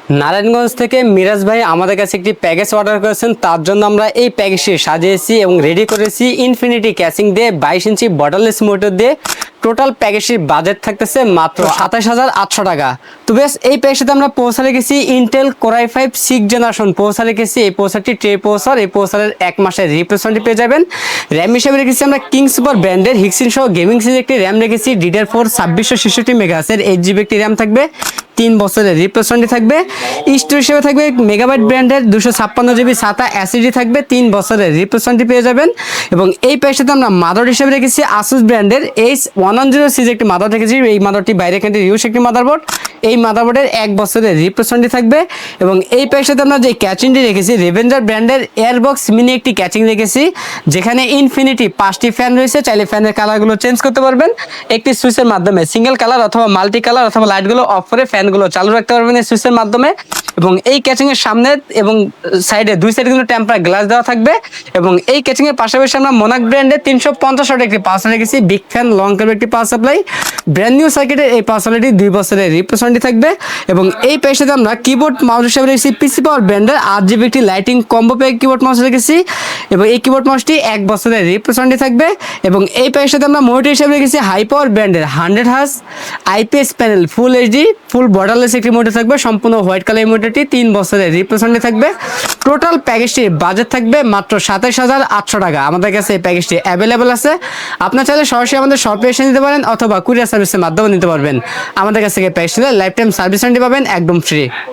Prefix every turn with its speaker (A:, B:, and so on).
A: নারায়ণগঞ্জ থেকে মিরাজ ভাই আমাদের কাছে একটি প্যাকেজ অর্ডার করেছেন। তার জন্য আমরা এই প্যাকেজটি সাজিয়েছি এবং রেডি করেছি ইনফিনিটি ক্যাচিং দিয়ে 22 ইঞ্চি বর্ডারলেস মোটর দিয়ে। টোটাল প্যাকেজটির বাজেট থাকতেছে মাত্র 27,800 টাকা। তো বেশ, এই প্যাকেজটাতে আমরা পৌঁছা রেখেছি Intel core i5 6th generation পৌঁছা রেখেছি। এই পৌঁছাটি ট্রে পৌঁছার, এই পৌঁছারের 1 মাসের রিপ্লেসমেন্ট পেয়ে যাবেন। র্যাম হিসেবে রেখেছি আমরা কিং সুপার ব্র্যান্ডের হিক্সিন সহ গেমিং সিরিজের একটি র্যাম রেখেছি। DDR4 2666 মেগাহার্টজের 8GB একটি র্যাম থাকবে, 3 বছরের রিপ্লেসমেন্ট থাকবে। স্টোরেজ হিসেবে থাকবে মেগাবাইট ব্র্যান্ডের 256GB SATA SSD থাকবে, 3 বছরের রিপ্লেসমেন্ট পেয়ে যাবেন। এবং এই প্যাকেজটাতে আমরা মাদার হিসেবে রেখেছি আসুস ব্র্যান্ডের H110 সিরিজের একটি মাদার রেখেছি। এই মাদারটি বাইরে কিন্তু ইউজ একটি মাদারবোর্ড। এই মাদারবোর্ডের 1 বছরের রিপ্লেসমেন্ট থাকবে। এবং এই প্যাকেজটাতে আমরা যে ক্যাচিংটি রেখেছি রেভেঞ্জার ব্র্যান্ডের এয়ারবক্স মিনি একটি ক্যাচিং রেখেছি, যেখানে ইনফিনিটি 5টি ফ্যান রয়েছে। চাইলে ফ্যানের কালারগুলো চেঞ্জ করতে পারবেন। একটি সুইচের মাধ্যমে সিঙ্গেল কালার অথবা মাল্টি কালার অথবা লাইটগুলো অফ করে ফ্যানগুলো চালু রাখতে পারবেন এই সুইচের মাধ্যমে। এবং এই ক্যাচিং এর সামনে এবং সাইডে দুই সাইডে কিন্তু টেম্পার গ্লাস দেওয়া থাকবে। এবং এই ক্যাচিং এর পাশাপাশি আমরা মোনাক ব্র্যান্ডের 350 ওয়াট একটি পাওয়ার সাপ্লাই রেখেছি, বিগ ফ্যান লং কেবল একটি পাওয়ার সাপ্লাই। ব্র্যান্ড নিউ সার্কিটের এই পাওয়ার সাপ্লাইটি 2 বছরের রিপ্লেসমেন্ট থাকবে। এবং এই প্যাকেজটাতে আমরা কিবোর্ড মাউস হিসেবে রেখেছি পিসি পাওয়ার ব্র্যান্ডের 8GB একটি lighting combo pack keyboard mouse রেখেছি। এবং এই কিবোর্ড মাউসটি 1 বছরের রিপ্লেসমেন্ট থাকবে। এবং এই প্যাকেজটাতে আমরা মনিটর হিসেবে রেখেছি হাই পাওয়ার ব্র্যান্ডের 100Hz IPS প্যানেল ফুল HD ফুল বর্ডারলেস একটি মনিটর থাকবে, সম্পূর্ণ হোয়াইট কালার মনিটরটি 3 বছরের রিপ্লেসমেন্ট থাকবে। টোটাল প্যাকেজটির বাজেট থাকবে মাত্র 27,800 টাকা। আমাদের কাছে এই প্যাকেজটি অ্যাভেলেবেল আছে। আপনার চাইলে সরাসরি আমাদের শপে এসে নিতে পারেন অথবা কুরিয়ার সার্ভিসের মাধ্যমে নিতে পারবেন। আমাদের কাছ থেকে প্যাকেজটি লাইফ টাইম সার্ভিস পাবেন একদম ফ্রি।